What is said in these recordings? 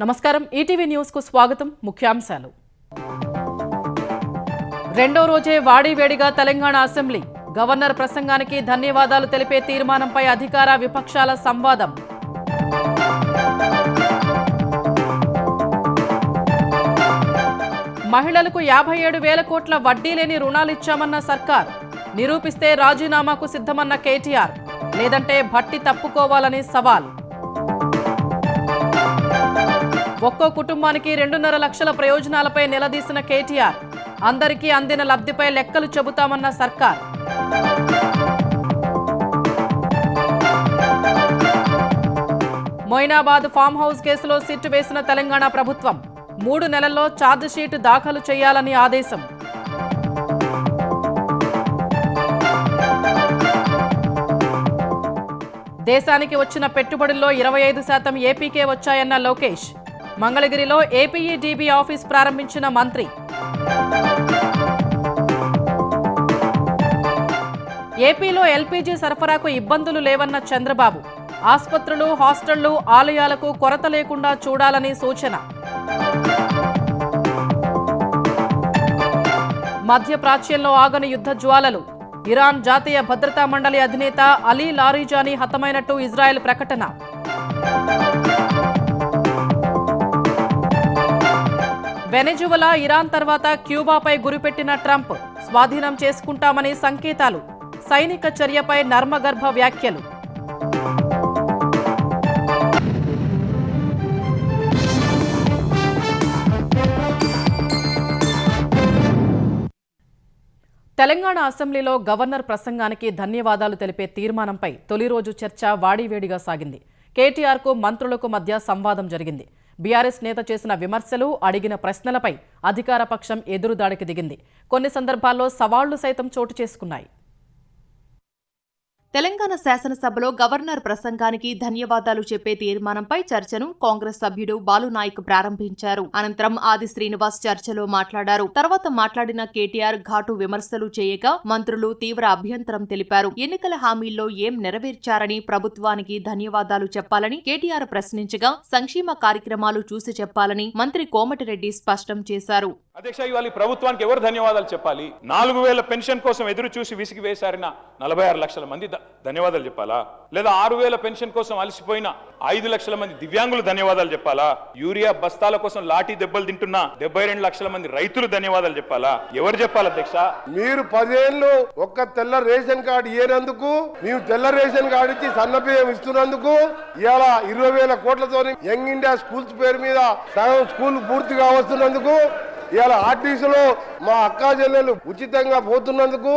నమస్కారం ETV news కు స్వాగతం ముఖ్యాంశాలు రెండో రోజే వాడివేడిగా తెలంగాణ అసెంబ్లీ గవర్నర్ ప్రసంగానికి ధన్యవాదాలు తెలిపే తీర్మానంపై అధికార విపక్షాల సంవాదం మహిళలకు 57,000 కోట్ల వడ్డీ లేని రుణాలు ఇచ్చామన్న సర్కార్ నిరూపిస్తే రాజీనామాకు సిద్ధమన్న కేటీఆర్ లేదంటే భట్టి తప్పుకోవాలని సవాల్ ఒక్కో కుటుంబానికి 2.5 లక్షల ప్రయోజనాలపై నిలదీసిన కేటీఆర్ అందరికీ అందిన లబ్ధిపై లెక్కలు చెబుతామన్న సర్కార్ మొయినాబాద్ ఫామ్ హౌస్ కేసులో సిట్ వేసిన తెలంగాణ ప్రభుత్వం 3 నెలల్లో ఛార్జిషీట్ దాఖలు చేయాలని ఆదేశం దేశానికి వచ్చిన పెట్టుబడుల్లో 25% ఏపీకే వచ్చాయన్న లోకేష్ మంగళగిరిలో ఏపీఈడీబీ ఆఫీస్ ప్రారంభించిన మంత్రి ఏపీలో ఎల్పీజీ సరఫరాకు ఇబ్బందులు లేవన్న చంద్రబాబు ఆసుపత్రులు హాస్టళ్లు ఆలయాలకు కొరత లేకుండా చూడాలని సూచన మధ్యప్రాచ్యంలో ఆగని యుద్ధ జ్వాలలు ఇరాన్ జాతీయ భద్రతా మండలి అధినేత అలీ లారీజానీ హతమైనట్టు ఇజ్రాయెల్ ప్రకటన వెనెజువలా ఇరాన్ తర్వాత క్యూబాపై గురిపెట్టిన ట్రంప్ స్వాధీనం చేసుకుంటామని సంకేతాలు సైనిక చర్యపై నర్మగర్భ వ్యాఖ్యలు తెలంగాణ అసెంబ్లీలో గవర్నర్ ప్రసంగానికి ధన్యవాదాలు తెలిపే తీర్మానంపై తొలి రోజు చర్చ వాడివేడిగా సాగింది. కేటీఆర్కు మంత్రులకు మధ్య సంవాదం జరిగింది. బీఆర్ఎస్ నేత చేసిన విమర్శలు అడిగిన ప్రశ్నలపై అధికార పక్షం ఎదురుదాడికి దిగింది. కొన్ని సందర్భాల్లో సవాళ్లు సైతం చోటు చేసుకున్నాయి. తెలంగాణ శాసనసభలో గవర్నర్ ప్రసంగానికి ధన్యవాదాలు చెప్పే తీర్మానంపై చర్చను కాంగ్రెస్ సభ్యుడు బాలునాయక్ ప్రారంభించారు. అనంతరం ఆది శ్రీనివాస్ చర్చలో మాట్లాడారు. తర్వాత మాట్లాడిన కేటీఆర్ ఘాటు విమర్శలు చేయగా మంత్రులు తీవ్ర అభ్యంతరం తెలిపారు. ఎన్నికల హామీల్లో ఏం నెరవేర్చారని ప్రభుత్వానికి ధన్యవాదాలు చెప్పాలని కేటీఆర్ ప్రశ్నించగా సంక్షేమ కార్యక్రమాలు చూసి చెప్పాలని మంత్రి కోమటిరెడ్డి స్పష్టం చేశారు. అధ్యక్ష, ఇవాళ ప్రభుత్వానికి ఎవరు ధన్యవాదాలు చెప్పాలి? 4,000 పెన్షన్ కోసం ఎదురు చూసి విసిగి వేశారిన 46 లక్షల మంది ధన్యవాదాలు చెప్పాలా? లేదా 6,000 పెన్షన్ కోసం అలసిపోయిన 5 లక్షల మంది దివ్యాంగులు ధన్యవాదాలు చెప్పాలా? యూరియా బస్తాల కోసం లాఠీ దెబ్బలు తింటున్న 72 లక్షల మంది రైతులు ధన్యవాదాలు చెప్పాలా? ఎవరు చెప్పాలి అధ్యక్ష? మీరు 10 ఏళ్ళు ఒక్క తెల్ల రేషన్ కార్డు ఇయ్యనందుకు, మేము తెల్ల రేషన్ కార్డు ఇచ్చి సన్నబియ్యం ఇస్తున్నందుకు, ఇవాళ 20,000 కోట్లతో యంగ్ ఇండియా స్కూల్స్ పేరు మీద సగం స్కూల్ పూర్తిగా వస్తున్నందుకు, ఇవాళ ఆర్టీసీలో మా అక్కా చెల్లెలు ఉచితంగా పోతున్నందుకు,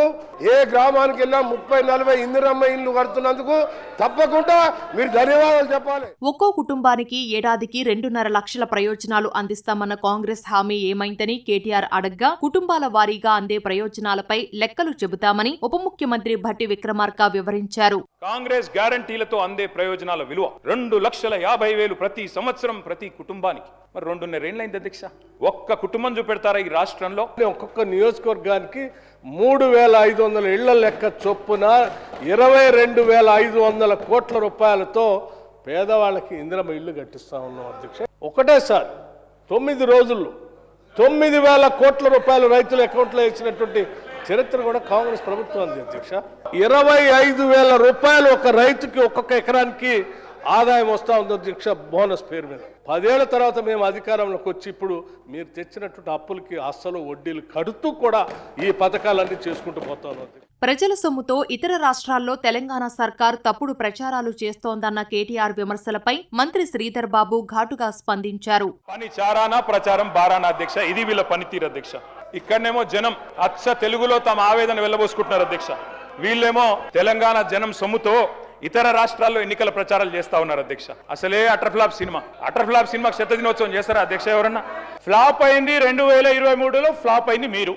ఏ గ్రామానికి వెళ్ళా 30-40 ఇందిరమ్మ ఇల్లు కడుతున్నందుకు తప్పకుండా మీరు ధన్యవాదాలు చెప్పాలి. ఒక్కో కుటుంబానికి ఏడాదికి 2.5 లక్షల ప్రయోజనాలు అందిస్తామన్న కాంగ్రెస్ హామీ ఏమైందని కేటీఆర్ అడగ్గా కుటుంబాల వారీగా అందే ప్రయోజనాలపై లెక్కలు చెబుతామని ఉప ముఖ్యమంత్రి భట్టి విక్రమార్క వివరించారు. కాంగ్రెస్ గ్యారంటీలతో అందే ప్రయోజనాల విలువ 2,50,000 ప్రతి సంవత్సరం ప్రతి కుటుంబానికి. మరి 2.5 ఏళ్ళైంది అధ్యక్ష. ఒక్క కుటుంబం చూపెడతారా ఈ రాష్ట్రంలో? ఒక్కొక్క నియోజకవర్గానికి 3,500 ఇళ్ల లెక్క చొప్పున 22,500 కోట్ల రూపాయలతో పేదవాళ్ళకి ఇందిరమ్మ ఇల్లు కట్టిస్తా ఉన్నాం అధ్యక్ష. ఒకటేసారి 9 రోజుల్లో 9,000 కోట్ల రూపాయలు రైతుల అకౌంట్లో ఇచ్చినటువంటి చరిత్ర కూడా కాంగ్రెస్ ప్రభుత్వం అధ్యక్ష. 25,000 రూపాయలు ఒక రైతుకి ఒక్కొక్క ఎకరానికి ఆదాయం వస్తూ ఉంది అధ్యక్ష, బోనస్ పేరు మీద. 10 ఏళ్ల తర్వాత మేము అధికారంలోకి వచ్చి ఇప్పుడు మీరు తెచ్చినటువంటి అప్పులకి అస్సలు వడ్డీలు కడుతూ కూడా ఈ పథకాలన్నీ చేసుకుంటూ పోతాం. ప్రజల సొమ్ముతో ఇతర రాష్ట్రాల్లో తెలంగాణ సర్కార్ తప్పుడు ప్రచారాలు చేస్తోందన్న కేటీఆర్ విమర్శలపై మంత్రి శ్రీధర్ బాబు ఘాటుగా స్పందించారు. పని చారానా ప్రచారం బారానా అధ్యక్ష, ఇది వీళ్ళ పనితీరు అధ్యక్ష. ఇక్కడనేమో జనం అచ్చ తెలుగులో తమ ఆవేదన వెళ్ళబోసుకుంటున్నారు అధ్యక్ష. వీళ్ళేమో తెలంగాణ జనం సొమ్ముతో ఇతర రాష్ట్రాల్లో ఎన్నికల ప్రచారాలు చేస్తా ఉన్నారు అధ్యక్ష. అసలే అటర్ఫ్లాప్ సినిమాకి 100వ దినోత్సవం చేస్తారా అధ్యక్ష? ఎవరన్నా? ఫ్లాప్ అయింది 2023లో, ఫ్లాప్ అయింది మీరు.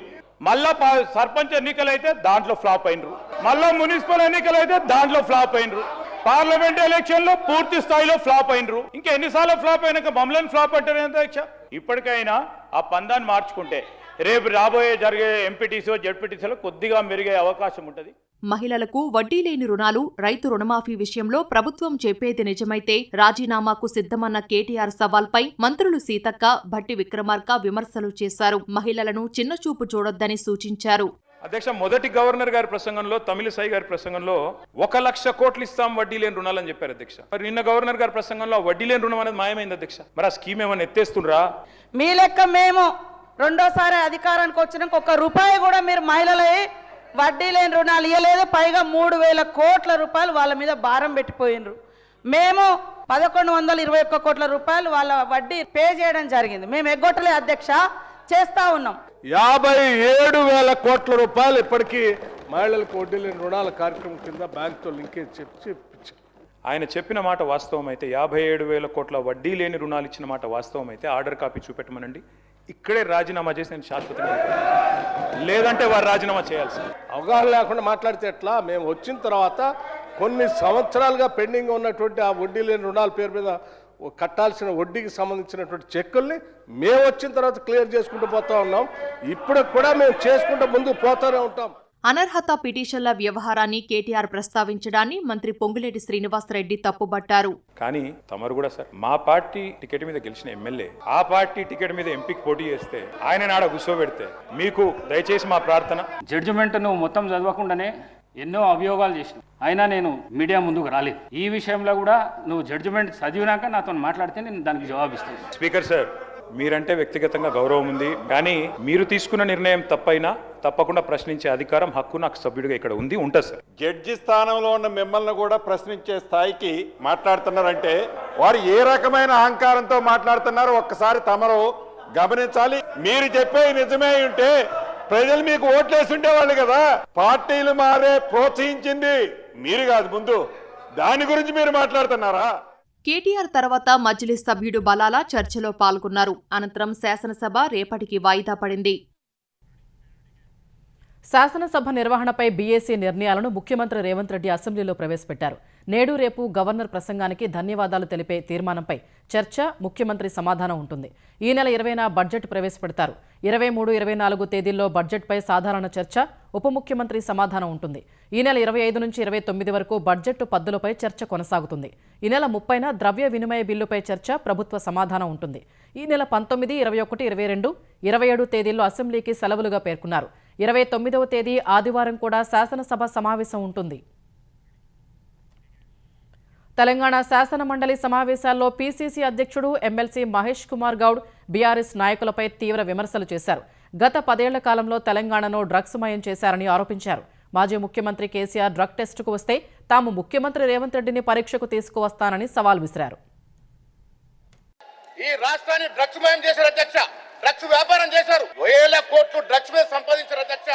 మళ్ళా సర్పంచ్ ఎన్నికలు అయితే దాంట్లో ఫ్లాప్ అయినరు, మళ్ళా మున్సిపల్ ఎన్నికలు అయితే దాంట్లో ఫ్లాప్ అయినరు, పార్లమెంట్ ఎలక్షన్ లో పూర్తి స్థాయిలో ఫ్లాప్ అయినరు. ఇంకా ఎన్నిసార్లు ఫ్లాప్ అయినాక మమ్మల్ని ఫ్లాప్ అంటారు అధ్యక్ష? ఇప్పటికైనా ఆ పందాన్ని మార్చుకుంటే రేపు రాబోయే జరిగే ఎంపీటీసీ జెడ్పీటీసీలో కొద్దిగా మెరుగే అవకాశం ఉంటుంది. మహిళలకు వడ్డీ లేని రుణాలు, రైతు రుణమాఫీ విషయంలో ప్రభుత్వం చెప్పేది నిజమైతే రాజీనామాకు సిద్ధమన్న కేటీఆర్ సవాల్పై మంత్రులు సీతక్క, భట్టి విక్రమార్క విమర్శలు చేశారు. మహిళలను చిన్నచూపు చూడొద్దని సూచించారు. అధ్యక్ష, మొదటి గవర్నర్ గారి ప్రసంగంలో, తమిళిసై గారి ప్రసంగంలో 1,00,000 కోట్లు ఇస్తాం వడ్డీ లేని రుణాలని చెప్పారు అధ్యక్ష. మరి నిన్న గవర్నర్ గారి ప్రసంగంలో వడ్డీ లేని రుణం అనేది మాయమైంది అధ్యక్ష. మరి ఆ స్కీమ్ ఏమైనా ఎత్తేస్తుండ్రా? మీ లెక్క మేము రెండోసారి అధికారానికి వచ్చినాక 1 రూపాయి కూడా మీరు మహిళలే వడ్డీ లేని రుణాలు ఇవ్వలేదు. పైగా 3,000 కోట్ల రూపాయలు వాళ్ళ మీద భారం పెట్టిపోయినరు. మేము 1,121 కోట్ల రూపాయలు వాళ్ళ వడ్డీ పే చేయడం జరిగింది. మేము ఎగ్గొట్టలే అధ్యక్ష, చేస్తా ఉన్నాం. 57,000 కోట్ల రూపాయలు ఇప్పటికీ మహిళలకు వడ్డీ లేని రుణాల కార్యక్రమం కింద బ్యాంకుతో లింకేజ్ చెప్పి ఆయన చెప్పిన మాట వాస్తవం అయితే, 57,000 కోట్ల వడ్డీ లేని రుణాలు ఇచ్చిన మాట వాస్తవం అయితే ఆర్డర్ కాపీ చూపెట్టమనండి. ఇక్కడే రాజీనామా చేసి నేను శాశ్వతంగా, లేదంటే వారు రాజీనామా చేయాల్సి. అవగాహన లేకుండా మాట్లాడితే ఎట్లా? మేము వచ్చిన తర్వాత కొన్ని సంవత్సరాలుగా పెండింగ్ ఉన్నటువంటి ఆ వడ్డీ లేని రుణాల పేరు మీద కట్టాల్సిన వడ్డీకి సంబంధించినటువంటి చెక్కుల్ని మేము వచ్చిన తర్వాత క్లియర్ చేసుకుంటూ పోతా ఉన్నాం. ఇప్పుడు కూడా మేము చేసుకుంటూ ముందుకు పోతూనే ఉంటాం. అనర్హత పిటిషన్ల వ్యవహారాన్ని కేటీఆర్ ప్రస్తావించడాన్ని మంత్రి పొంగులేటి శ్రీనివాసరెడ్డి తప్పుబట్టారు. కానీ తమరు కూడా సార్, మా పార్టీ టికెట్ మీద గెలిచిన ఎమ్మెల్యే ఆ పార్టీ టికెట్ మీద ఎంపీకి పోటీ చేస్తే ఆయన నాడ కూర్చోబెడితే మీకు దయచేసి మా ప్రార్థన, జడ్జిమెంట్ నువ్వు మొత్తం చదవకుండానే ఎన్నో అభియోగాలు చేసినావు, అయినా నేను మీడియా ముందుకు రాలేదు. ఈ విషయంలో కూడా నువ్వు జడ్జిమెంట్ చదివినాక నాతో మాట్లాడితే నేను దానికి జవాబిస్తాను. స్పీకర్ సార్, మీరంటే వ్యక్తిగతంగా గౌరవం ఉంది, కానీ మీరు తీసుకున్న నిర్ణయం తప్పైనా తప్పకుండా ప్రశ్నించే అధికారం, హక్కు నాకు సభ్యుడిగా ఇక్కడ ఉంటుంది సార్. జడ్జి స్థానంలో ఉన్న మిమ్మల్ని కూడా ప్రశ్నించే స్థాయికి మాట్లాడుతున్నారంటే వారు ఏ రకమైన అహంకారంతో మాట్లాడుతున్నారో ఒక్కసారి తమరు గమనించాలి. మీరు చెప్పే నిజమే ఉంటే ప్రజలు మీకు ఓట్లేసి ఉండేవాళ్ళు కదా. పార్టీలు మారే ప్రోత్సహించింది మీరు కాదు, ముందు దాని గురించి మీరు మాట్లాడుతున్నారా? కేటీఆర్ తర్వాత మజ్లిస్ సభ్యుడు బలాలా చర్చలో పాల్గొన్నారు. అనంతరం శాసనసభ రేపటికి వాయిదా పడింది. శాసనసభ నిర్వహణపై బీఏసీ నిర్ణయాలను ముఖ్యమంత్రి రేవంత్ రెడ్డి అసెంబ్లీలో ప్రవేశపెట్టారు. నేడు రేపు గవర్నర్ ప్రసంగానికి ధన్యవాదాలు తెలిపే తీర్మానంపై చర్చ, ముఖ్యమంత్రి సమాధానం ఉంటుంది. ఈ నెల 20న బడ్జెట్ ప్రవేశపెడతారు. 23, 24 తేదీల్లో బడ్జెట్పై సాధారణ చర్చ, ఉప ముఖ్యమంత్రి సమాధానం ఉంటుంది. ఈ నెల 25 నుంచి 29 వరకు బడ్జెట్ పద్దులపై చర్చ కొనసాగుతుంది. ఈ నెల 30న ద్రవ్య వినిమయ బిల్లుపై చర్చ, ప్రభుత్వ సమాధానం ఉంటుంది. ఈ నెల 19, 21, 22, 27 తేదీల్లో అసెంబ్లీకి సెలవులుగా పేర్కొన్నారు. 29వ తేదీ ఆదివారం కూడా శాసనసభ సమావేశం ఉంటుంది. తెలంగాణ శాసన మండలి సమావేశాల్లో పీసీసీ అధ్యక్షుడు ఎమ్మెల్సీ మహేష్ కుమార్ గౌడ్ బీఆర్ఎస్ నాయకులపై తీవ్ర విమర్శలు చేశారు. గత 10 ఏళ్ల కాలంలో తెలంగాణను డ్రగ్స్ మయం చేశారని ఆరోపించారు. మాజీ ముఖ్యమంత్రి కేసీఆర్ డ్రగ్ టెస్టుకు వస్తే తాము ముఖ్యమంత్రి రేవంత్ రెడ్డిని పరీక్షకు తీసుకువస్తానని సవాల్ విసిరారు. ఈ రాష్ట్రాన్ని డ్రగ్స్ మయం చేశారు అధ్యక్ష, డ్రగ్స్ వ్యాపారం చేశారు, 1000 కోట్లు డ్రగ్స్ మీద సంపాదించారు అధ్యక్ష.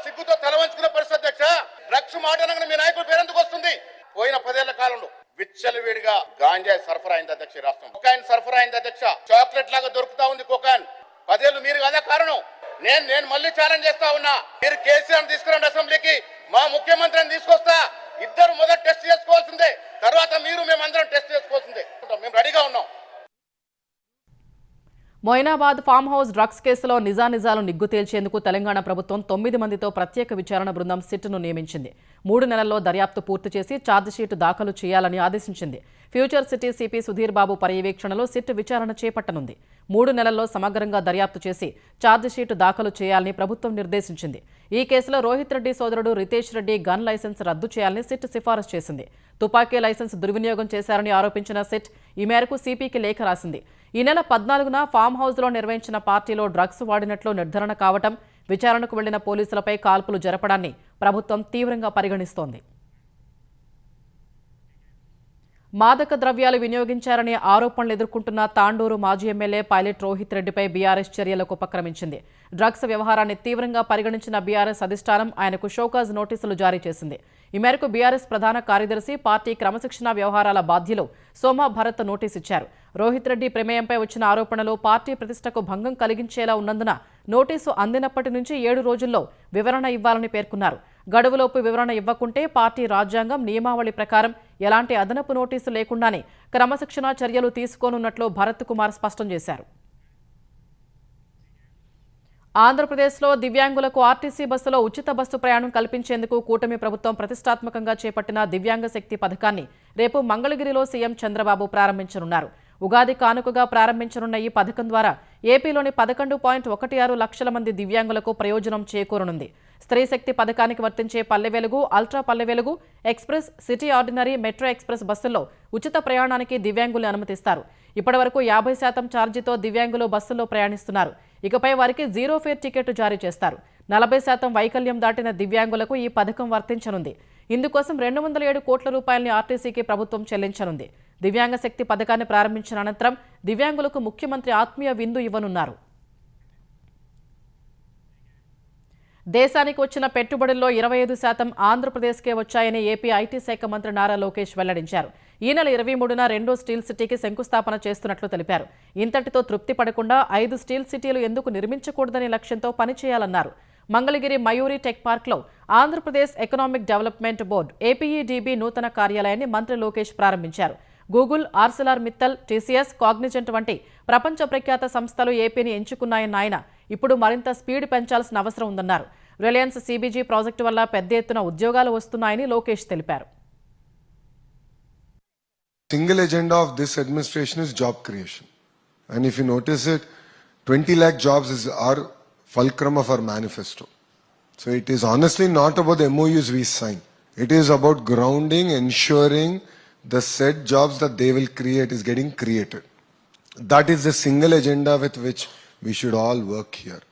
సిగ్గుతో తలవంచుకున్న పరిస్థితి అధ్యక్ష. డ్రగ్స్ మాట మీ నాయకుల పేరెందుకు వస్తుంది? పోయిన 10 ఏళ్ల కాలంలో విచ్చలవిడిగా గాంజా సరఫరా అయింది అధ్యక్ష. రాష్ట్రం కొకాయిన్ సరఫరా అయింది అధ్యక్ష. చాక్లెట్ లాగా దొరుకుతా ఉంది కొకాయిన్. 10 ఏళ్ళు మీరు కదా కారణం. నేను మళ్ళీ ఛాలెంజ్ చేస్తా ఉన్నా, మీరు కేసీఆర్ తీసుకురండి అసెంబ్లీకి, మా ముఖ్యమంత్రిని తీసుకొస్తా. ఇద్దరు మొదట టెస్ట్ చేసుకోవాల్సిందే, తర్వాత మీరు మేమందరం టెస్ట్ చేసుకోవాల్సిందే. మేము రెడీగా ఉన్నాం. మొయినాబాద్ ఫామ్ హౌస్ డ్రగ్స్ కేసులో నిజానిజాలు నిగ్గు తేల్చేందుకు తెలంగాణ ప్రభుత్వం 9 మందితో ప్రత్యేక విచారణ బృందం సిట్ను నియమించింది. 3 నెలల్లో దర్యాప్తు పూర్తి చేసి ఛార్జిషీటు దాఖలు చేయాలని ఆదేశించింది. Future city CP Sudheer Babu పర్యవేక్షణలో సిట్ విచారణ చేపట్టనుంది. 3 నెలల్లో సమగ్రంగా దర్యాప్తు చేసి ఛార్జిషీటు దాఖలు చేయాలని ప్రభుత్వం నిర్దేశించింది. ఈ కేసులో రోహిత్ రెడ్డి సోదరుడు రితేష్ రెడ్డి గన్ లైసెన్స్ రద్దు చేయాలని సిట్ సిఫారసు చేసింది. తుపాకీ లైసెన్స్ దుర్వినియోగం చేశారని ఆరోపించిన సిట్ ఈ మేరకు సిపికి లేఖ రాసింది. ఈ నెల 14న ఫామ్ హౌస్లో నిర్వహించిన పార్టీలో డ్రగ్స్ వాడినట్లు నిర్ధారణ కావటం, విచారణకు వెళ్లిన పోలీసులపై కాల్పులు జరపడాన్ని ప్రభుత్వం తీవ్రంగా పరిగణిస్తోంది. మాదక ద్రవ్యాలు వినియోగించారనే ఆరోపణలు ఎదుర్కొంటున్న తాండూరు మాజీ ఎమ్మెల్యే పైలట్ రోహిత్ రెడ్డిపై బీఆర్ఎస్ చర్యలకు ఉపక్రమించింది. డ్రగ్స్ వ్యవహారాన్ని తీవ్రంగా పరిగణించిన బీఆర్ఎస్ అధిష్టానం ఆయనకు షోకాజ్ నోటీసులు జారీ చేసింది. ఈ మేరకు బీఆర్ఎస్ ప్రధాన కార్యదర్శి, పార్టీ క్రమశిక్షణ వ్యవహారాల బాధ్యులు సోమా భరత్ నోటీసు ఇచ్చారు. రోహిత్ రెడ్డి ప్రమేయంపై వచ్చిన ఆరోపణలు పార్టీ ప్రతిష్టకు భంగం కలిగించేలా ఉన్నందున నోటీసు అందినప్పటి నుంచి 7 రోజుల్లో వివరణ ఇవ్వాలని పేర్కొన్నారు. గడువులోపు వివరణ ఇవ్వకుంటే పార్టీ రాజ్యాంగం, నియమావళి ప్రకారం ఎలాంటి అదనపు నోటీసు లేకుండానే క్రమశిక్షణ చర్యలు తీసుకోనున్నట్లు భరత్ కుమార్ స్పష్టం చేశారు. ఆంధ్రప్రదేశ్లో దివ్యాంగులకు ఆర్టీసీ బస్సులో ఉచిత బస్సు ప్రయాణం కల్పించేందుకు కూటమి ప్రభుత్వం ప్రతిష్టాత్మకంగా చేపట్టిన దివ్యాంగ శక్తి పథకాన్ని రేపు మంగళగిరిలో సీఎం చంద్రబాబు ప్రారంభించనున్నారు. ఉగాది కానుకగా ప్రారంభించనున్న ఈ పథకం ద్వారా ఏపీలోని 11.16 లక్షల మంది దివ్యాంగులకు ప్రయోజనం చేకూరనుంది. స్త్రీ శక్తి పథకానికి వర్తించే Palle Velugu, ultra Palle Velugu, express, city ordinary, metro express బస్సుల్లో ఉచిత ప్రయాణానికి దివ్యాంగులు అనుమతిస్తారు. ఇప్పటివరకు 50% ఛార్జీతో దివ్యాంగులు బస్సుల్లో ప్రయాణిస్తున్నారు. ఇకపై వారికి జీరో ఫేర్ టికెట్ జారీ చేస్తారు. 40% వైకల్యం దాటిన దివ్యాంగులకు ఈ పథకం వర్తించనుంది. ఇందుకోసం 207 కోట్ల రూపాయలని ఆర్టీసీకి ప్రభుత్వం చెల్లించనుంది. దివ్యాంగ శక్తి పథకాన్ని ప్రారంభించిన అనంతరం దివ్యాంగులకు ముఖ్యమంత్రి ఆత్మీయ విందు ఇవ్వనున్నారు. దేశానికి వచ్చిన పెట్టుబడుల్లో 25% ఆంధ్రప్రదేశ్కే వచ్చాయని ఏపీ ఐటీ శాఖ మంత్రి నారా లోకేష్ వెల్లడించారు. ఈ నెల 23న రెండో స్టీల్ సిటీకి శంకుస్థాపన చేస్తున్నట్లు తెలిపారు. ఇంతటితో తృప్తి పడకుండా 5 స్టీల్ సిటీలు ఎందుకు నిర్మించకూడదనే లక్ష్యంతో పనిచేయాలన్నారు. మంగళగిరి మయూరి టెక్ పార్క్లో ఆంధ్రప్రదేశ్ ఎకనామిక్ డెవలప్మెంట్ బోర్డు ఏపీఈడీబీ నూతన కార్యాలయాన్ని మంత్రి లోకేష్ ప్రారంభించారు. Google, Arcelor Mittal, TCS, Cognizant వంటి ప్రపంచ ప్రఖ్యాత సంస్థలు ఏపీని ఎంచుకున్నాయన్న ఆయన ఇప్పుడు మరింత స్పీడ్ పెంచాల్సిన అవసరం ఉందన్నారు. రిలయన్స్ సీబీజీ ప్రాజెక్టు వల్ల పెద్ద ఎత్తున ఉద్యోగాలు వస్తున్నాయని లోకేష్ తెలిపారు. Single agenda of this administration is job creation. And if you notice it, 20 lakh jobs is our fulcrum of our manifesto. So it is honestly not about the MOUs we sign. It is about grounding, ensuring the said jobs that they will create is getting created. That is the single agenda with which we should all work here.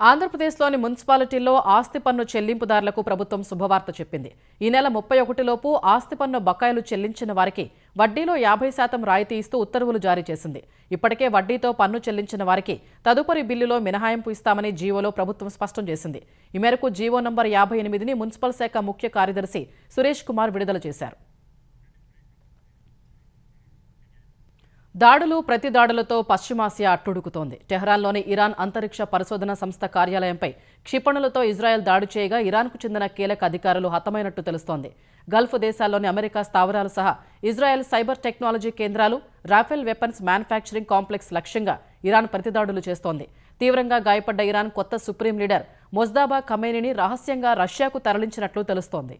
ఆంధ్రప్రదేశ్లోని మున్సిపాలిటీల్లో ఆస్తి పన్ను చెల్లింపుదారులకు ప్రభుత్వం శుభవార్త చెప్పింది. ఈ నెల 31లోపు ఆస్తి పన్ను బకాయిలు చెల్లించిన వారికి వడ్డీలో 50% రాయితీ ఇస్తూ ఉత్తర్వులు జారీ చేసింది. ఇప్పటికే వడ్డీతో పన్ను చెల్లించిన వారికి తదుపరి బిల్లులో మినహాయింపు ఇస్తామని జీవోలో ప్రభుత్వం స్పష్టం చేసింది. ఈ మేరకు జీవో నంబర్ 58ని మున్సిపల్ శాఖ ముఖ్య కార్యదర్శి సురేష్ కుమార్ విడుదల చేశారు. దాడులు ప్రతి దాడులతో పశ్చిమాసియా అట్టుడుకుతోంది. టెహ్రాన్లోని ఇరాన్ అంతరిక్ష పరిశోధన సంస్థ కార్యాలయంపై క్షిపణులతో ఇజ్రాయెల్ దాడి చేయగా ఇరాన్కు చెందిన కీలక అధికారులు హతమైనట్టు తెలుస్తోంది. గల్ఫ్ దేశాల్లోని అమెరికా స్థావరాలు సహా ఇజ్రాయెల్ సైబర్ టెక్నాలజీ కేంద్రాలు, రాఫెల్ వెపన్స్ మ్యానుఫ్యాక్చరింగ్ కాంప్లెక్స్ లక్ష్యంగా ఇరాన్ ప్రతిదాడులు చేస్తోంది. తీవ్రంగా గాయపడ్డ ఇరాన్ కొత్త సుప్రీం లీడర్ మొజ్దాబా ఖమేనీని రహస్యంగా రష్యాకు తరలించినట్లు తెలుస్తోంది.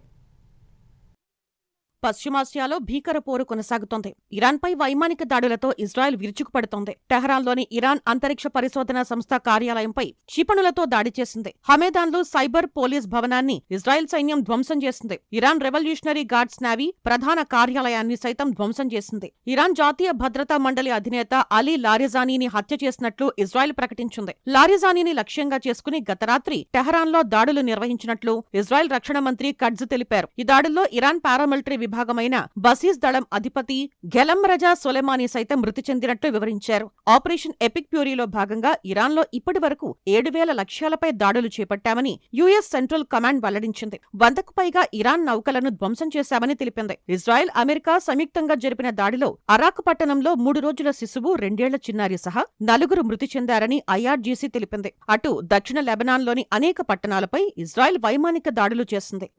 పశ్చిమాసియాలో భీకర పోరు కొనసాగుతోంది. ఇరాన్పై వైమానిక దాడులతో ఇజ్రాయెల్ విరుచుకుపడుతోంది. టెహరాన్లోని ఇరాన్ అంతరిక్ష పరిశోధన సంస్థ కార్యాలయంపై క్షిపణులతో దాడి చేసింది. హమేదాన్లో సైబర్ పోలీస్ భవనాన్ని ఇజ్రాయెల్ సైన్యం ధ్వంసం చేసింది. ఇరాన్ రెవల్యూషనరీ గార్డ్స్ నేవీ ప్రధాన కార్యాలయాన్ని సైతం ధ్వంసం చేసింది. ఇరాన్ జాతీయ భద్రతా మండలి అధినేత అలీ లారిజానీని హత్య చేసినట్లు ఇజ్రాయెల్ ప్రకటించింది. లారిజానీని లక్ష్యంగా చేసుకుని గత రాత్రి టెహరాన్లో దాడులు నిర్వహించినట్లు ఇజ్రాయెల్ రక్షణ మంత్రి కడ్జ్ తెలిపారు. ఈ దాడుల్లో ఇరాన్ పారామిలిటరీ విభాగమైన బసీస్ దళం అధిపతి ఘెలం రజా సొలెమానీ సైతం మృతి చెందినట్లు వివరించారు. ఆపరేషన్ ఎపిక్ ప్యూరీలో భాగంగా ఇరాన్లో ఇప్పటి వరకు 7,000 లక్ష్యాలపై దాడులు చేపట్టామని యుఎస్ సెంట్రల్ కమాండ్ వెల్లడించింది. 100కు పైగా ఇరాన్ నౌకలను ధ్వంసం చేశామని తెలిపింది. ఇజ్రాయెల్, అమెరికా సంయుక్తంగా జరిపిన దాడిలో అరాక్ పట్టణంలో 3 రోజుల శిశువు, 2 ఏళ్ల చిన్నారి సహా 4 మృతి చెందారని ఐఆర్జీసీ తెలిపింది. అటు దక్షిణ లెబనాన్లోని అనేక పట్టణాలపై ఇజ్రాయెల్ వైమానిక దాడులు చేసింది.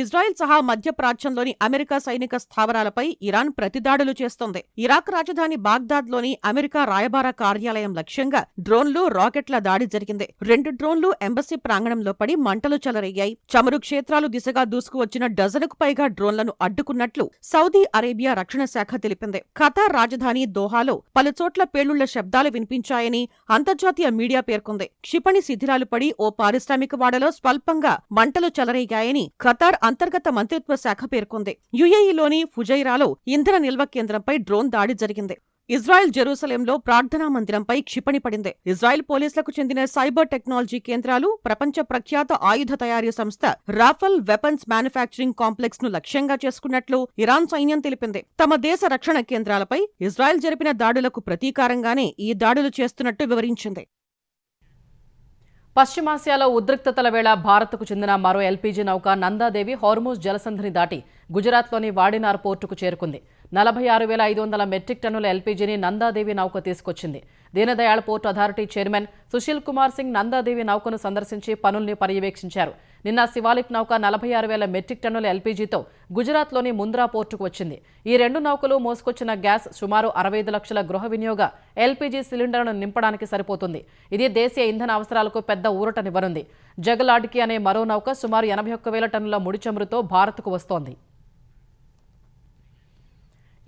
ఇజ్రాయెల్ సహా మధ్యప్రాచ్యంలోని అమెరికా సైనిక స్థావరాలపై ఇరాన్ ప్రతిదాడులు చేస్తోంది. ఇరాక్ రాజధాని బాగ్దాద్లోని అమెరికా రాయబార కార్యాలయం లక్ష్యంగా డ్రోన్లు, రాకెట్ల దాడి జరిగింది. 2 డ్రోన్లు ఎంబసీ ప్రాంగణంలో పడి మంటలు చెలరేగాయి. చమురు క్షేత్రాలు దిశగా దూసుకువచ్చిన డజనుకు పైగా డ్రోన్లను అడ్డుకున్నట్లు సౌదీ అరేబియా రక్షణ శాఖ తెలిపింది. ఖతార్ రాజధాని దోహాలో పలుచోట్ల పేలుళ్ల శబ్దాలు వినిపించాయని అంతర్జాతీయ మీడియా పేర్కొంది. క్షిపణి శిథిలాలు పడి ఓ పారిశ్రామిక వాడలో స్వల్పంగా మంటలు చెలరేగాయని ఖతార్ అంతర్గత మంత్రిత్వ శాఖ పేర్కొంది. యుఏఈలోని ఫుజైరాలో ఇంధన నిల్వ కేంద్రంపై డ్రోన్ దాడి జరిగింది. ఇజ్రాయెల్ జెరూసలేంలో ప్రార్థనా మందిరంపై క్షిపణి పడింది. ఇజ్రాయెల్ పోలీసులకు చెందిన సైబర్ టెక్నాలజీ కేంద్రాలు, ప్రపంచ ప్రఖ్యాత ఆయుధ తయారీ సంస్థ రాఫెల్ వెపన్స్ మ్యానుఫ్యాక్చరింగ్ కాంప్లెక్స్ ను లక్ష్యంగా చేసుకున్నట్లు ఇరాన్ సైన్యం తెలిపింది. తమ దేశ రక్షణ కేంద్రాలపై ఇజ్రాయెల్ జరిపిన దాడులకు ప్రతీకారంగానే ఈ దాడులు చేస్తున్నట్టు వివరించింది. పశ్చిమాసియాలో ఉద్రిక్తతల వేళ భారత్కు చెందిన మరో ఎల్పీజీ నౌక నందాదేవి హార్మూజ్ జలసంధిని దాటి గుజరాత్లోని వాడినార్ పోర్టుకు చేరుకుంది. 46,500 మెట్రిక్ టన్నుల ఎల్పీజీని నందాదేవి నౌక తీసుకొచ్చింది. Deendayal port authority chairman Sushil Kumar Singh Nanda Devi నౌకను సందర్శించి పనుల్ని పర్యవేక్షించారు. నిన్న శివాలిక్ నౌక 46,000 మెట్రిక్ టన్నుల ఎల్పీజీతో గుజరాత్లోని ముంద్రా పోర్టుకు వచ్చింది. ఈ 2 నౌకలు మోసుకొచ్చిన గ్యాస్ సుమారు 65 లక్షల గృహ వినియోగ ఎల్పీజీ సిలిండర్లను నింపడానికి సరిపోతుంది. ఇది దేశీయ ఇంధన అవసరాలకు పెద్ద ఊరటనివ్వనుంది. జగలాడ్కి అనే మరో నౌక సుమారు 81,000 టన్నుల ముడి చమురుతో భారత్కు వస్తోంది.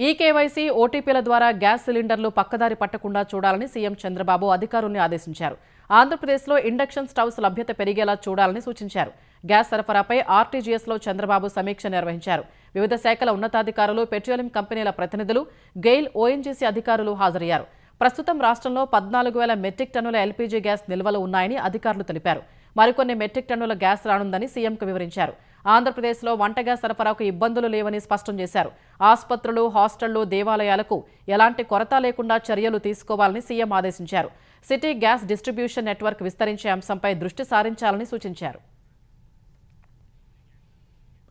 ఈకేవైసీ, ఓటీపీల ద్వారా గ్యాస్ సిలిండర్లు పక్కదారి పట్టకుండా చూడాలని సీఎం చంద్రబాబు అధికారుల్ని ఆదేశించారు. ఆంధ్రప్రదేశ్లో ఇండక్షన్ స్టవ్స్ లభ్యత పెరిగేలా చూడాలని సూచించారు. గ్యాస్ సరఫరాపై ఆర్టీజీఎస్లో చంద్రబాబు సమీక్ష నిర్వహించారు. వివిధ శాఖల ఉన్నతాధికారులు, పెట్రోలియం కంపెనీల ప్రతినిధులు, గెయిల్, ఓఎన్జీసీ అధికారులు హాజరయ్యారు. ప్రస్తుతం రాష్ట్రంలో 14,000 మెట్రిక్ టన్నుల ఎల్పీజీ గ్యాస్ నిల్వలు ఉన్నాయని అధికారులు తెలిపారు. మరికొన్ని మెట్రిక్ టన్నుల గ్యాస్ రానుందని సీఎంకు వివరించారు. ఆంధ్రప్రదేశ్లో వంట గ్యాస్ సరఫరాకు ఇబ్బందులు లేవని స్పష్టం చేశారు. ఆసుపత్రులు, హాస్టళ్లు, దేవాలయాలకు ఎలాంటి కొరత లేకుండా చర్యలు తీసుకోవాలని సీఎం ఆదేశించారు. సిటీ గ్యాస్ డిస్ట్రిబ్యూషన్ నెట్వర్క్ విస్తరించే అంశంపై దృష్టి సారించాలని సూచించారు.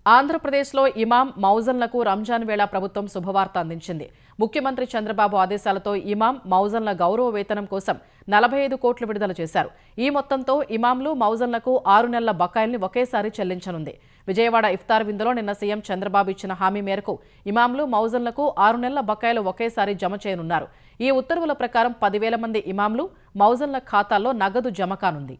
ఆంధ్రప్రదేశ్లో ఇమాం, మౌజన్లకు రంజాన్ వేళ ప్రభుత్వం శుభవార్త అందించింది. ముఖ్యమంత్రి చంద్రబాబు ఆదేశాలతో ఇమాం, మౌజన్ల గౌరవ వేతనం కోసం 45 కోట్లు విడుదల చేశారు. ఈ మొత్తంతో ఇమాంలు, మౌజన్లకు 6 నెలల బకాయిల్ని ఒకేసారి చెల్లించనుంది. విజయవాడ ఇఫ్తార్ విందులో నిన్న సీఎం చంద్రబాబు ఇచ్చిన హామీ మేరకు ఇమాంలు, మౌజన్లకు 6 నెలల బకాయిలు ఒకేసారి జమ చేయనున్నారు. ఈ ఉత్తర్వుల ప్రకారం 10,000 మంది ఇమాంలు, మౌజన్ల ఖాతాల్లో నగదు జమ కానుంది.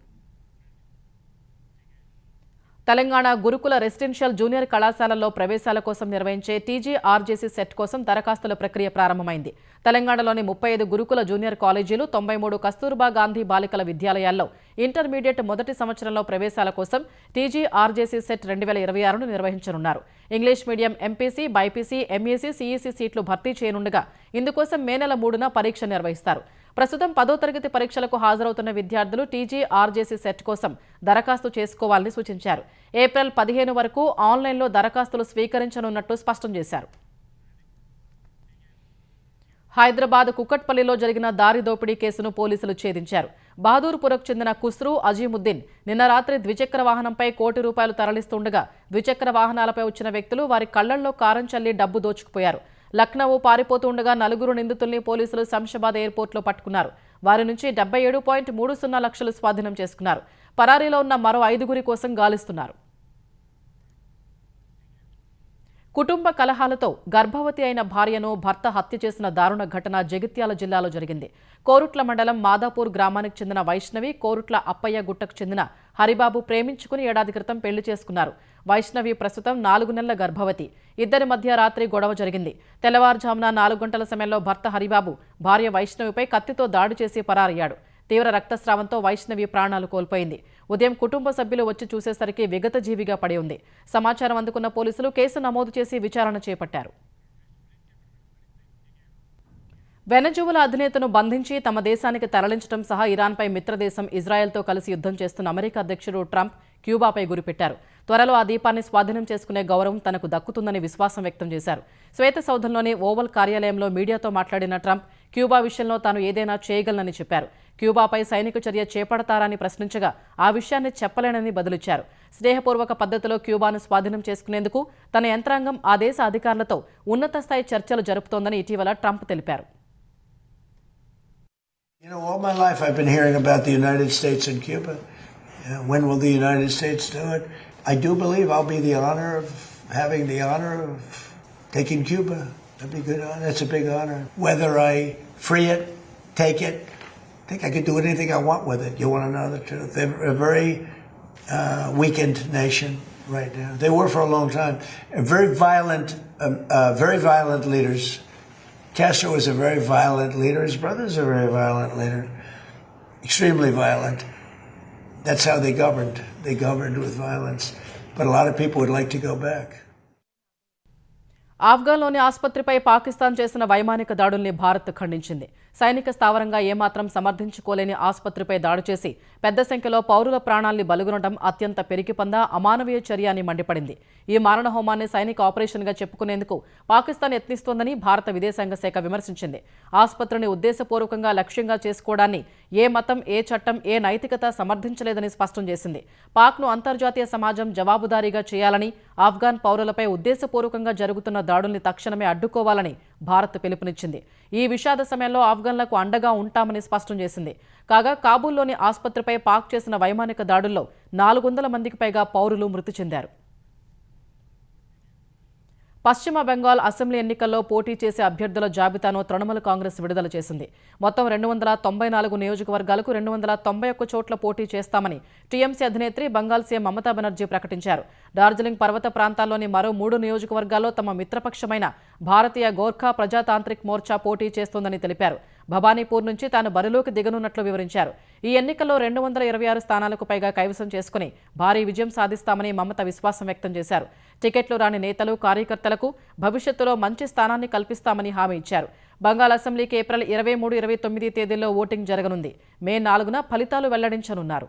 తెలంగాణ గురుకుల రెసిడెన్షియల్ జూనియర్ కళాశాలల్లో ప్రవేశాల కోసం నిర్వహించే టీజీఆర్జేసీ సెట్ కోసం దరఖాస్తుల ప్రక్రియ ప్రారంభమైంది. తెలంగాణలోని 35 గురుకుల జూనియర్ కాలేజీలు, 93 కస్తూర్బా గాంధీ బాలికల విద్యాలయాల్లో ఇంటర్మీడియట్ మొదటి సంవత్సరంలో ప్రవేశాల కోసం టీజీఆర్జేసీ సెట్ 2026ను నిర్వహించనున్నారు. English medium MPC, BiPC, MEC, CEC సీట్లు భర్తీ చేయనుండగా ఇందుకోసం మే నెల 3న పరీక్ష నిర్వహిస్తారు. ప్రస్తుతం 10వ తరగతి పరీక్షలకు హాజరవుతున్న విద్యార్థులు టీజీఆర్జేసీ సెట్ కోసం దరఖాస్తు చేసుకోవాలని సూచించారు. ఏప్రిల్ 15 వరకు ఆన్లైన్లో దరఖాస్తులు స్వీకరించనున్నట్టు స్పష్టం చేశారు. హైదరాబాద్ కుకట్పల్లిలో జరిగిన దారి దోపిడీ కేసును పోలీసులు ఛేదించారు. బహదూర్పురకు చెందిన కుస్రూ అజీముద్దీన్ నిన్న రాత్రి ద్విచక్ర వాహనంపై ₹1 కోటి తరలిస్తుండగా ద్విచక్ర వాహనాలపై వచ్చిన వ్యక్తులు వారి కళ్లల్లో కారం చల్లి డబ్బు దోచుకుపోయారు. లక్నో పారిపోతుండగా 4 నిందితుల్ని పోలీసులు శంషాబాద్ ఎయిర్పోర్ట్లో పట్టుకున్నారు. వారి నుంచి 77.30 లక్షలు స్వాధీనం చేసుకున్నారు. పరారీలో ఉన్న మరో 5 కోసం గాలిస్తున్నారు. కుటుంబ కలహాలతో గర్భవతి అయిన భార్యను భర్త హత్య చేసిన దారుణ ఘటన జగిత్యాల జిల్లాలో జరిగింది. కోరుట్ల మండలం మాదాపూర్ గ్రామానికి చెందిన వైష్ణవి, కోరుట్ల అప్పయ్య గుట్టకు చెందిన హరిబాబు ప్రేమించుకుని ఏడాది క్రితం పెళ్లి చేసుకున్నారు. వైష్ణవి ప్రస్తుతం 4 నెలల గర్భవతి. ఇద్దరి మధ్య రాత్రి గొడవ జరిగింది. తెల్లవారుజామున 4 గంటల సమయంలో భర్త హరిబాబు భార్య వైష్ణవిపై కత్తితో దాడి చేసి పరారయ్యాడు. తీవ్ర రక్తస్రావంతో వైష్ణవి ప్రాణాలు కోల్పోయింది. ఉదయం కుటుంబ సభ్యులు వచ్చి చూసేసరికి విగతజీవిగా పడి ఉంది. సమాచారం అందుకున్న పోలీసులు కేసు నమోదు చేసి విచారణ చేపట్టారు. వెనజువలా అధినేతను బంధించి తమ దేశానికి తరలించడం సహా ఇరాన్పై మిత్రదేశం ఇజ్రాయెల్తో కలిసి యుద్ధం చేస్తున్న అమెరికా అధ్యక్షుడు ట్రంప్ క్యూబాపై గురిపెట్టారు. త్వరలో ఆ దీపాన్ని స్వాధీనం చేసుకునే గౌరవం తనకు దక్కుతుందని విశ్వాసం వ్యక్తం చేశారు. శ్వేత సౌధంలోని ఓవల్ కార్యాలయంలో మీడియాతో మాట్లాడిన ట్రంప్ క్యూబా విషయంలో తాను ఏదైనా చేయగలనని చెప్పారు. క్యూబాపై సైనిక చర్య చేపడతారని ప్రశ్నించగా ఆ విషయాన్ని చెప్పలేనని బదులిచ్చారు. స్నేహపూర్వక పద్ధతిలో క్యూబాను స్వాధీనం చేసుకునేందుకు తన యంత్రాంగం ఆ దేశ అధికారులతో ఉన్నత స్థాయి చర్చలు జరుపుతోందని ఇటీవల ట్రంప్ తెలిపారు. All my life I've been hearing about the United States and Cuba. When will the United States do it? I do believe I'll be having the honor of taking Cuba. That'd be good. That's a big honor. Whether I free it, take it, I think I could do anything I want with it. You want to know the truth? They're a very weakened nation right now. They were for a long time. Very violent leaders. Castro was a very violent leader. His brother's a very violent leader. Extremely violent. That's how they governed. They governed with violence. But a lot of people would like to go back. ఆఫ్ఘన్లోని ఆసుపత్రిపై Pakistan చేసిన వైమానిక దాడుల్ని భారత్ ఖండించింది. సైనిక స్థావరంగా ఏమాత్రం సమర్థించుకోలేని ఆసుపత్రిపై దాడి చేసి పెద్ద సంఖ్యలో పౌరుల ప్రాణాల్ని బలుగునడం అత్యంత పెరిగిపందా అమానవీయ చర్య అని మండిపడింది. ఈ మారణ హోమాన్ని సైనిక ఆపరేషన్గా చెప్పుకునేందుకు పాకిస్తాన్ యత్నిస్తోందని భారత విదేశాంగ శాఖ విమర్శించింది. ఆసుపత్రిని ఉద్దేశపూర్వకంగా లక్ష్యంగా చేసుకోవడాన్ని ఏ మతం, ఏ చట్టం, ఏ నైతికత సమర్థించలేదని స్పష్టం చేసింది. పాక్ను అంతర్జాతీయ సమాజం జవాబుదారీగా చేయాలని, ఆఫ్ఘాన్ పౌరులపై ఉద్దేశపూర్వకంగా జరుగుతున్న దాడుల్ని తక్షణమే అడ్డుకోవాలని భారత్ పిలుపునిచ్చింది. ఈ విషాద సమయంలో ఆఫ్ఘన్లకు అండగా ఉంటామని స్పష్టం చేసింది. కాగా కాబూల్లోని ఆసుపత్రిపై పాక్ చేసిన వైమానిక దాడుల్లో 400 మందికి పైగా పౌరులు మృతి చెందారు. పశ్చిమ బెంగాల్ అసెంబ్లీ ఎన్నికల్లో పోటీ చేసే అభ్యర్థుల జాబితాను తృణమూల్ కాంగ్రెస్ విడుదల చేసింది. మొత్తం 294 నియోజకవర్గాలకు 291 చోట్ల పోటీ చేస్తామని టీఎంసీ అధినేత్రి బంగాల్ సీఎం మమతా బెనర్జీ ప్రకటించారు. డార్జిలింగ్ పర్వత ప్రాంతాల్లోని మరో 3 నియోజకవర్గాల్లో తమ మిత్రపక్షమైన భారతీయ గోర్ఖా ప్రజాతాంత్రిక్ మోర్చా పోటీ చేస్తోందని తెలిపారు. భవానీపూర్ నుంచి తాను బరిలోకి దిగనున్నట్లు వివరించారు. ఈ ఎన్నికల్లో 226 స్థానాలకు పైగా కైవసం చేసుకుని భారీ విజయం సాధిస్తామని మమత విశ్వాసం వ్యక్తం చేశారు. టికెట్లు రాని నేతలు, కార్యకర్తలకు భవిష్యత్తులో మంచి స్థానాన్ని కల్పిస్తామని హామీ ఇచ్చారు. బంగాల్ అసెంబ్లీకి ఏప్రిల్ 23, 29 తేదీల్లో ఓటింగ్ జరగనుంది. మే 4న ఫలితాలు వెల్లడించనున్నారు.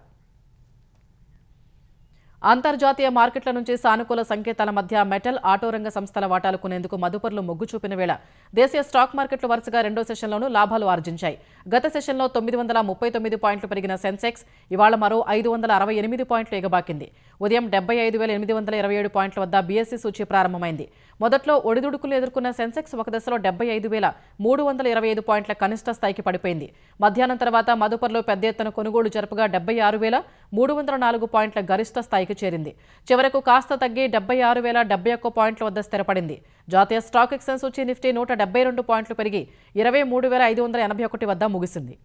అంతర్జాతీయ మార్కెట్ల నుంచి సానుకూల సంకేతాల మధ్య మెటల్, ఆటో రంగ సంస్థల వాటాలు కొనేందుకు మదుపర్లు మొగ్గు చూపిన వేళ దేశీయ స్టాక్ మార్కెట్లు వరుసగా రెండో సెషన్లోనూ లాభాలు ఆర్జించాయి. గత సెషన్లో 939 పాయింట్లు పెరిగిన సెన్సెక్స్ ఇవాళ మరో 568 పాయింట్లు ఎగబాకింది. ఉదయం 75,827 పాయింట్ల వద్ద బీఎస్సీ సూచీ ప్రారంభమైంది. మొదట్లో ఒడిదుడుకులు ఎదుర్కొన్న సెన్సెక్స్ ఒక దశలో 75,325 పాయింట్ల కనిష్ట స్థాయికి పడిపోయింది. మధ్యాహ్నం తర్వాత మదుపర్లు పెద్ద ఎత్తున కొనుగోలు జరుపుగా 76,304 పాయింట్ల గరిష్ట స్థాయికి చేరింది. చివరకు కాస్త తగ్గి 76,071 పాయింట్ల వద్ద స్థిరపడింది. జాతీయ స్టాక్ ఎక్స్చేంజ్ సూచీ నిఫ్టీ 172 పాయింట్లు పెరిగి 23,581 వద్ద ముగిసింది.